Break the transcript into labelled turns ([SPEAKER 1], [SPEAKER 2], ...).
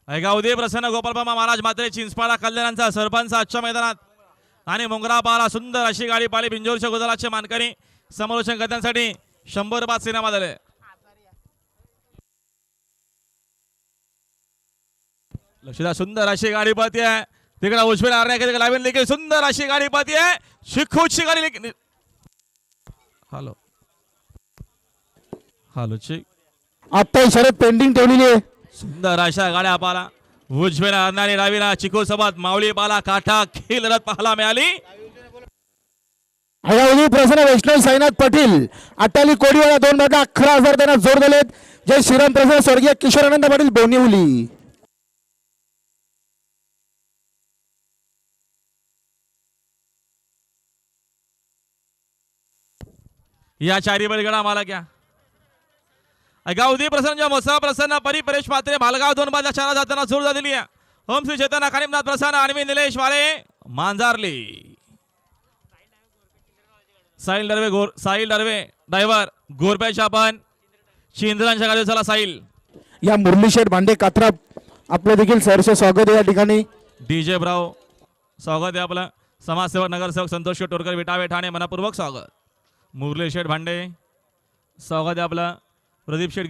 [SPEAKER 1] ऐगावदे प्रसन्न गोपालबाबा महाराज मात्रे चिंचपाडा कल्याणांचा सरपंच आजच्या मैदानात आणि मुंगरा पाला सुंदर अशी गाडी पाली बिंजोरच्या गोदलाचे मानकरी समालोचन करण्यासाठी 100 बाद सिनेमा झाले. लक्षदा सुंदर अशी गाडी पाहती आहे तिकडे उजव्या आरण्या लावेल देखील सुंदर अशी गाडी पाहती आहे शिखूची गाडी. हॅलो हॅलो चिक
[SPEAKER 2] आता शरद पेंडिंग ठेवलेली आहे.
[SPEAKER 1] सुंदर अशा गाड्या पाला उजव्या आरण्याने डावीला चिको सोबत माऊली पाला काठा खेळ लढत पाहायला मिळाली.
[SPEAKER 2] ऐगावदी प्रसन्न वैष्णव साईनाथ पाटील अट्टाली कोडीवाडा 2 बाटला 11,000 त्यांना जोर दिलेत. जय श्रीराम प्रसन्न स्वर्गीय किशोरानंद पाटील बोनिवली.
[SPEAKER 1] या चारी बैलगाडा मला क्या ऐगावदी प्रसन्न मोसा प्रसन्न परी परेश पात्रे भालगाव 2 बाजूला 4 जाताना जोर दिली आहे. ओम श्री चेतन कानिमनाथ प्रसन्न आणि निलेश वाळे मांजारली. साहिल दर्वे ड्रायव्हर गोरप्याच्या पण चिंद्रांच्या गाडी झाला. साहिल
[SPEAKER 2] या मुरली शेठ भांडे कात्रा आपलं देखील सहर्ष स्वागत आहे. या ठिकाणी
[SPEAKER 1] डीजे ब्राव स्वागत आहे आपलं. समाजसेवक नगरसेवक संतोष टोरकर विटावे ठाणे मनपूर्वक स्वागत. मुरली शेठ भांडे स्वागत आहे आपलं. प्रदीप शेठ